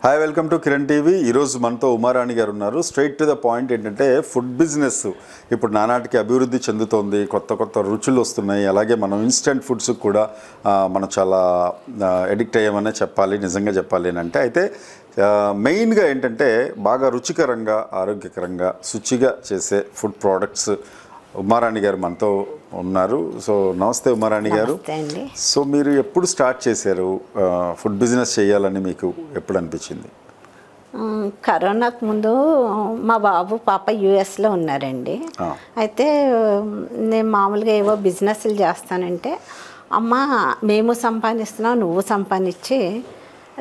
Hi, welcome to Kiran TV. ఈరోజు మనతో ఉమారాణి గారు ఉన్నారు. స్ట్రైట్ టు ద పాయింట్ ఏంటంటే ఫుడ్ బిజినెస్ ఇప్పుడు నానాటికి అభివృద్ధి చెందుతోంది, కొత్త కొత్త రుచులు వస్తున్నాయి. అలాగే మనం ఇన్స్టెంట్ ఫుడ్స్ కూడా మనం చాలా ఎడిక్ట్ అయ్యామనే చెప్పాలి, నిజంగా చెప్పాలి అని అంటే. అయితే మెయిన్గా ఏంటంటే బాగా రుచికరంగా, ఆరోగ్యకరంగా, శుచిగా చేసే ఫుడ్ ప్రోడక్ట్స్ ఉమారాణి గారు మనతో ఉన్నారు. సో నమస్తే ఉమారాణి గారు. సో మీరు ఎప్పుడు స్టార్ట్ చేశారు ఫుడ్ బిజినెస్ చేయాలని, మీకు ఎప్పుడు అనిపించింది? కరోనాకు ముందు మా బాబు పాప యుఎస్లో ఉన్నారండి. అయితే నేను మామూలుగా ఏవో బిజినెస్లు చేస్తానంటే, అమ్మ మేము సంపాదిస్తున్నావు, నువ్వు సంపాదించి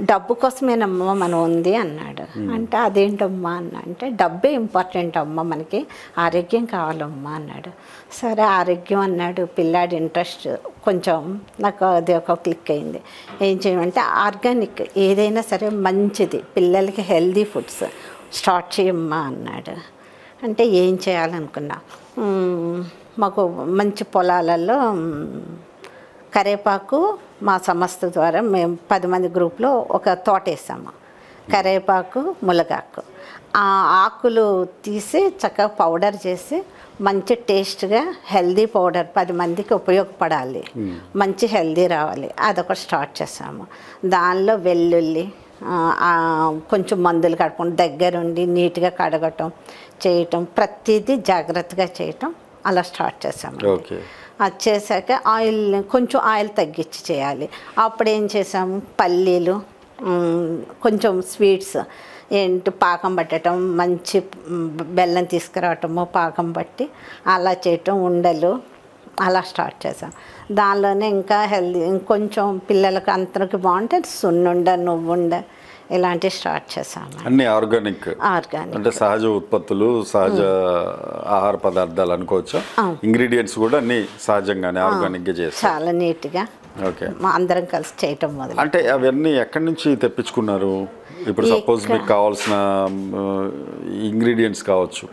డబ్బు కోసమేనమ్మా మనం ఉంది అన్నాడు. అంటే అదేంటమ్మా అన్న అంటే, డబ్బే ఇంపార్టెంట్ అమ్మ, మనకి ఆరోగ్యం కావాలమ్మా అన్నాడు. సరే ఆరోగ్యం అన్నాడు. పిల్లాడి ఇంట్రెస్ట్ కొంచెం నాకు అది ఒక క్లిక్ అయింది. ఏం చేయమంటే, ఆర్గానిక్ ఏదైనా సరే మంచిది, పిల్లలకి హెల్దీ ఫుడ్స్ స్టార్ట్ చేయమ్మా అన్నాడు. అంటే ఏం చేయాలనుకున్నా, మాకు మంచి పొలాలలో కరేపాకు మా సంస్థ ద్వారా మేము 10 మంది గ్రూప్లో ఒక తోట వేసాము. కరేపాకు, ములగాకు, ఆ ఆకులు తీసి చక్కగా పౌడర్ చేసి మంచి టేస్ట్గా హెల్దీ పౌడర్ 10 మందికి ఉపయోగపడాలి, మంచి హెల్దీ రావాలి, అదొకటి స్టార్ట్ చేసాము. దానిలో వెల్లుల్లి కొంచెం మందులు కడుపుకొని దగ్గరుండి నీట్గా కడగటం చేయటం, ప్రతిదీ జాగ్రత్తగా చేయటం, అలా స్టార్ట్ చేసాము. అది చేశాక కొంచెం ఆయిల్ తగ్గించి చేయాలి. అప్పుడు ఏం చేసాము, పల్లీలు, కొంచెం స్వీట్స్ ఏంటి పాకం పట్టడం, మంచి బెల్లం తీసుకురావటము, పాకం పట్టి అలా చేయటం, ఉండలు అలా స్టార్ట్ చేసాం. దానిలోనే ఇంకా హెల్దీ ఇంకొంచెం పిల్లలకు అందరికి బాగుంటే సున్నుండ, నువ్వుండ ఇలాంటివి స్టార్ట్ చేసాము. అన్ని ఆర్గానిక్ అంటే సహజ ఉత్పత్తులు, సహజ ఆహార పదార్థాలు అనుకోవచ్చు. ఇంగ్రీడియంట్స్ కూడా అన్ని సహజంగానే ఆర్గానిక్గా చేస్తాం, చాలా నీట్గా. ఓకే, అందరం కలిసి చేయటం మొదలు. అంటే అవన్నీ ఎక్కడి నుంచి తెప్పించుకున్నారు? ఇప్పుడు సపోజ్ మీకు కావాల్సిన ఇంగ్రీడియంట్స్ కావచ్చు,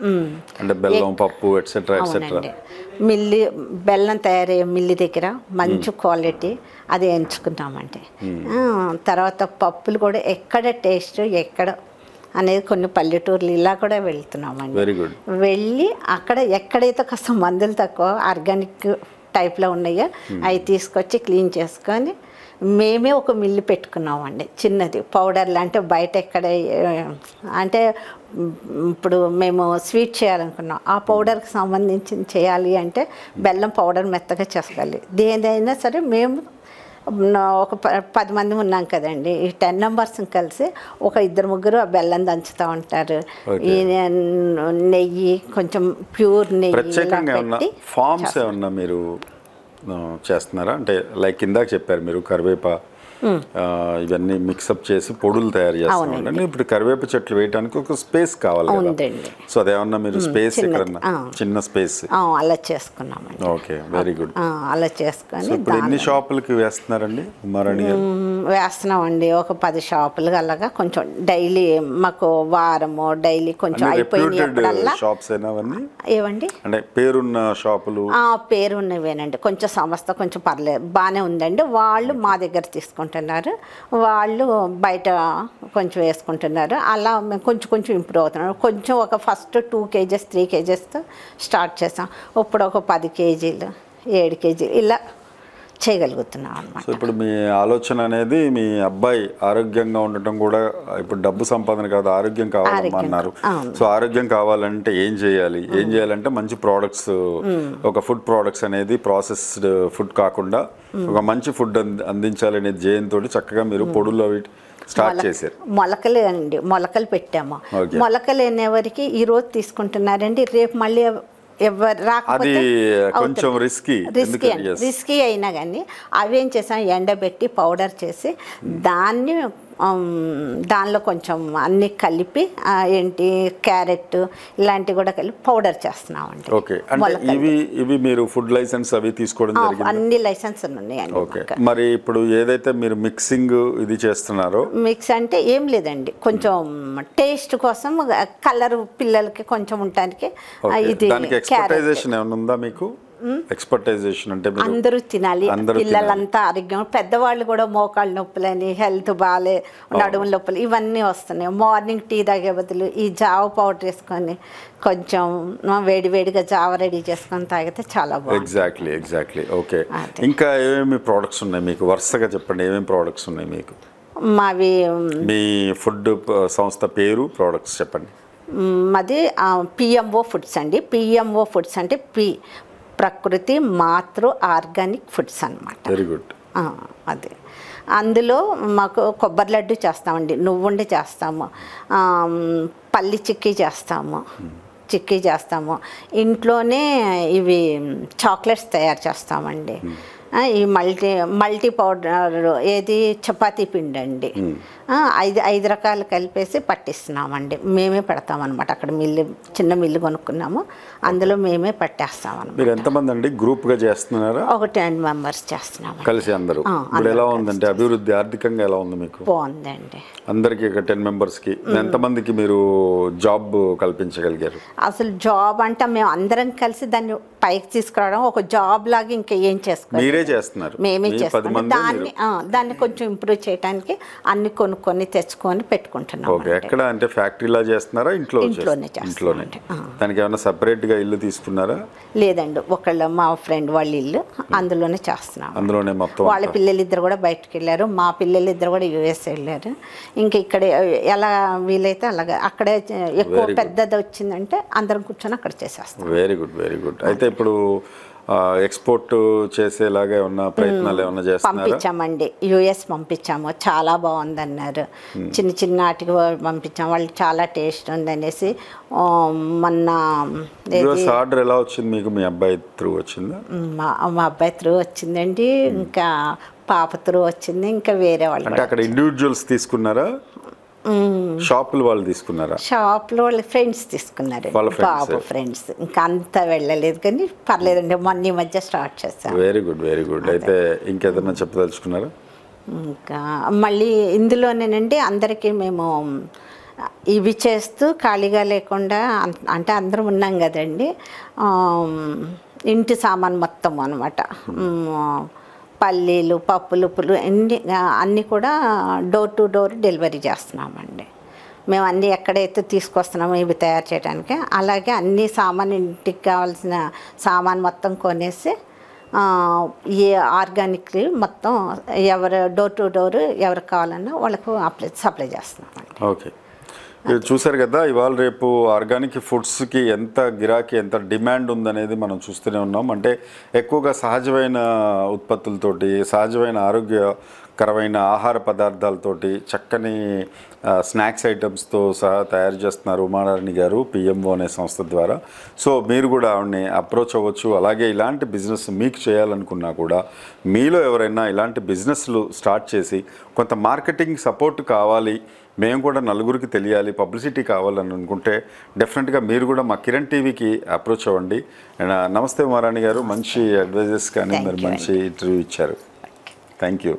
అంటే బెల్లం, పప్పు, ఎట్సెట్రా ఎట్సెట్రా. మిల్లి బెల్లం తయారయ్యే మిల్లి దగ్గర మంచి క్వాలిటీ అది ఎంచుకున్నామండి. తర్వాత పప్పులు కూడా ఎక్కడ టేస్ట్ ఎక్కడ అనేది కొన్ని పల్లెటూర్లు ఇలా కూడా వెళ్తున్నామండి. Very good. వెళ్ళి అక్కడ ఎక్కడైతే కాస్త మందులు తక్కువ ఆర్గానిక్ టైప్లో ఉన్నాయో అవి తీసుకొచ్చి క్లీన్ చేసుకొని మేమే ఒక మిల్లు పెట్టుకున్నామండి, చిన్నది పౌడర్లు. అంటే బయట ఎక్కడ అంటే ఇప్పుడు మేము స్వీట్ చేయాలనుకున్నాం, ఆ పౌడర్కి సంబంధించి చేయాలి అంటే బెల్లం పౌడర్ మెత్తగా చేసుకోవాలి. దేదైనా సరే మేము ఒక 10 మంది ఉన్నాం కదండి, ఈ 10 మెంబర్స్ కలిసి ఒక 2-3 ఆ బెల్లం దంచుతూ ఉంటారు. ఈ నెయ్యి, కొంచెం ప్యూర్ నెయ్యి. ఫార్మ్స్ ఏమన్నా మీరు చేస్తున్నారా? అంటే లైక్ ఇందాక చెప్పారు మీరు కరివేపా ఇవన్నీ మిక్సప్ చేసి పొడులు తయారు చేస్తున్నాం. ఇప్పుడు కరివేప చెట్లు వేయడానికి ఒక స్పేస్ కావాలి కదా, సో అదేమన్నా మీరు స్పేస్ ఎక్కడన్నా చిన్న స్పేస్ అలా చేసుకున్నామండి. Okay, very good. అలా చేసుకొని ఇప్పుడు ఎన్ని షాపులకి వేస్తున్నారండి ఉమారాణి గారు? వేస్తున్నామండి ఒక 10 షాపులు అలాగా. కొంచెం డైలీ మాకు వారము డైలీ కొంచెం అయిపోయినాయి షాప్స్ అవన్నీ. ఏవండి అంటే పేరున్న షాపులు? పేరున్నవేనండి. కొంచెం సంస్థ కొంచెం పర్లేదు బాగానే ఉందండి. వాళ్ళు మా దగ్గర తీసుకుంటారు, వాళ్ళు బయట కొంచెం వేసుకుంటున్నారు. అలా మేము కొంచెం కొంచెం ఇంప్రూవ్ అవుతున్నాం. కొంచెం ఒక ఫస్ట్ 2 kgs 3 kgsతో స్టార్ట్ చేసాం. ఇప్పుడు ఒక 10 kgs 7 kgs ఇలా చేయగలుగుతున్నాం అన్నమాట. ఇప్పుడు మీ ఆలోచన అనేది మీ అబ్బాయి ఆరోగ్యంగా ఉండటం కూడా, ఇప్పుడు డబ్బు సంపాదన కాదు, ఆరోగ్యం కావాలన్నారు. సో ఆరోగ్యం కావాలంటే ఏం చేయాలంటే మంచి ప్రోడక్ట్స్, ఒక ఫుడ్ ప్రోడక్ట్స్ అనేది ప్రాసెస్డ్ ఫుడ్ కాకుండా ఒక మంచి ఫుడ్ అందించాలనే ధ్యేయంతో చక్కగా మీరు పొడుల్లో స్టార్ట్ చేశారు. మొలకలు అండి, మొలకలు పెట్టాము. మొలకలు అనేవరికి ఈరోజు తీసుకుంటున్నారండి, రేపు మళ్ళీ ఎవరు రాకపోతే కొంచెం రిస్కీ అయినా కానీ అవేం చేసాం, ఎండబెట్టి పౌడర్ చేసి దానిలో కొంచెం అన్ని కలిపి ఏంటి క్యారెట్ ఇలాంటివి కూడా కలిపి పౌడర్ చేస్తున్నామండి. ఓకే, ఇవి మీరు ఫుడ్ లైసెన్స్ అవి తీసుకోవడం జరిగింది? అన్ని లైసెన్సులు ఉన్నాయండి. ఓకే, మరి ఇప్పుడు ఏదైతే మీరు మిక్సింగ్ ఇది చేస్తున్నారో, మిక్స్ అంటే ఏం లేదండి, కొంచెం టేస్ట్ కోసం కలర్ పిల్లలకి కొంచెం ఉండటానికి. ఇది ఎక్స్‌పర్టైజేషన్ ఏమైనా ఉందా మీకు? ఎక్స్పర్టైజేషన్ అంటే మీరు అందరూ తినాలి, అందరూ పిల్లలంతా ఆరోగ్యం, పెద్దవాళ్ళు కూడా మోకాళ్ళ నొప్పులని, హెల్త్ బాగాలే, నడుము నొప్పులు ఇవన్నీ వస్తున్నాయి. మార్నింగ్ టీ తాగే బదులు ఈ జావ పౌడర్ వేసుకొని కొంచెం వేడివేడిగా జావ రెడీ చేసుకొని తాగితే చాలా బాగుంది. Exactly okay. ఇంకా ఏమేమి ప్రోడక్ట్స్ ఉన్నాయి మీకు, వరుసగా చెప్పండి ఏమేమి ప్రోడక్ట్స్ ఉన్నాయి మీకు? మావి మీ ఫుడ్ సంస్థ పేరు, ప్రోడక్ట్స్ చెప్పండి. మాది పిఎంఓ ఫుడ్స్ అండి. పిఎంఓ ఫుడ్స్ అంటే ప్రకృతి మాతృ ఆర్గానిక్ ఫుడ్స్ అన్నమాట. Very good. అదే అందులో మాకు కొబ్బరి లడ్డు చేస్తామండి, నువ్వుండి చేస్తాము, పల్లి చిక్కీ చేస్తాము, ఇంట్లోనే ఇవి చాక్లెట్స్ తయారు చేస్తామండి. ఈ మల్టీ పౌడర్ ఏది చపాతీ పిండి అండి, 5 రకాలు కలిపేసి పట్టిస్తున్నామండి. మేమే పెడతామన్నమాట. అక్కడ చిన్న మిల్లు కొనుక్కున్నాము, అందులో మేమే పట్టేస్తామన్నమాట. మీరు ఎంతమంది అండి గ్రూప్గా చేస్తున్నారా? ఒక 10 మెంబర్స్ చేస్తున్నాము కలిసి అందరూ. ఇప్పుడు ఎలా ఉందంటే అభివృద్ధి ఆర్థికంగా ఎలా ఉంది మీకు? బాగుందండి. అందరికి 10 మెంబర్స్కి ఎంతమందికి మీరు జాబ్ కల్పించగలిగారు? అసలు జాబ్ అంటే మేము అందరం కలిసి దాన్ని పైకి తీసుకురావడం, ఒక జాబ్ లాగా ఇంకా ఏం చేసుకోవాలి, మీరే చేస్తున్నారు, మేమే చేస్తాం. దాన్ని కొంచెం ఇంప్రూవ్ చేయడానికి అన్ని కొనుక్కొని తెచ్చుకొని పెట్టుకుంటున్నాం. ఓకే. ఎక్కడ అంటే ఫ్యాక్టరీలా చేస్తున్నారా? ఇంట్లోనే. దానికి ఏమైనా సపరేట్గా ఇల్లు తీసుకున్నారా? లేదండి, మా ఫ్రెండ్ వాళ్ళ ఇల్లు, అందులోనే చేస్తున్నాం. అందులోనే మొత్తం. వాళ్ళ పిల్లలిద్దరు కూడా బయటకు వెళ్ళారు, మా పిల్లలిద్దరు కూడా యుఎస్ వెళ్ళారు. ఇంకా ఇక్కడ ఎలా వీలైతే అలాగా, అక్కడే ఎక్కువ పెద్దది వచ్చిందంటే అందరం కూర్చొని అక్కడ చేసేస్తాం. Very good. అయితే ఇప్పుడు ఎక్స్పోర్ట్ చేసేలాగా ఏమన్నా ప్రయత్నాలు ఏమన్నా చేస్తున్నారా? పంపించామండి, యుఎస్ పంపించాము, చాలా బాగుందన్నారు. చిన్న వాటికి పంపించాము, వాళ్ళు చాలా టేస్ట్ ఉందనేసి. మొన్న యుఎస్ ఆర్డర్ ఎలా వచ్చింది మీకు? మీ అబ్బాయి త్రూ వచ్చిందా? మా అబ్బాయి త్రూ వచ్చిందండి, ఇంకా పాప త్రూ వచ్చింది, ఇంకా వేరే వాళ్ళు. అంటే అక్కడ ఇండివిజువల్స్ తీసుకున్నారా, షాపులు వాళ్ళు తీసుకున్నారా? షాప్లో వాళ్ళ ఫ్రెండ్స్ తీసుకున్నారు, బాబు ఫ్రెండ్స్. ఇంకా అంతా వెళ్ళలేదు కానీ పర్లేదండి, మొన్న ఈ మధ్య స్టార్ట్ చేస్తాను. Very good. అయితే ఇంకేదన్నా చెప్పదలుచుకున్నారా? ఇంకా మళ్ళీ ఇందులోనేనండి అందరికీ మేము ఇవి చేస్తూ ఖాళీగా లేకుండా, అంటే అందరం ఉన్నాం కదండి, ఇంటి సామాన్ మొత్తం అనమాట, పల్లీలు, పప్పులు, ఉప్పులు అన్నీ కూడా డోర్ టు డోర్ డెలివరీ చేస్తున్నామండి. మేము అన్నీ ఎక్కడైతే తీసుకొస్తున్నామో ఇవి తయారు చేయడానికి, అలాగే అన్ని సామాన్, ఇంటికి కావాల్సిన సామాన్ మొత్తం కొనేసి ఈ ఆర్గానిక్ మొత్తం ఎవరు డోర్ టు డోర్ ఎవరికి కావాలన్నా వాళ్ళకు సప్లై చేస్తున్నామండి. ఓకే. చూసారు కదా, ఇవాళ రేపు ఆర్గానిక్ ఫుడ్స్కి ఎంత గిరాకీ, ఎంత డిమాండ్ ఉందనేది మనం చూస్తూనే ఉన్నాం. అంటే ఎక్కువగా సహజమైన ఉత్పత్తులతోటి, సహజమైన ఆరోగ్యకరమైన ఆహార పదార్థాలతోటి, చక్కని స్నాక్స్ ఐటమ్స్తో సహా తయారు చేస్తున్నారు ఉమారాణి గారు పిఎంఓ అనే సంస్థ ద్వారా. సో మీరు కూడా ఆవిడని అప్రోచ్ అవ్వచ్చు. అలాగే ఇలాంటి బిజినెస్ మీకు చేయాలనుకున్నా కూడా, మీలో ఎవరైనా ఇలాంటి బిజినెస్లు స్టార్ట్ చేసి కొంత మార్కెటింగ్ సపోర్ట్ కావాలి, మేము కూడా నలుగురికి తెలియాలి, పబ్లిసిటీ కావాలని అనుకుంటే డెఫినెట్గా మీరు కూడా మా కిరణ్ టీవీకి అప్రోచ్ అవ్వండి. అండ్ నమస్తే ఉమారాణి గారు, మంచి అడ్వైజెస్ కానీ మరి మంచి ఇంటర్వ్యూ ఇచ్చారు. Thank you.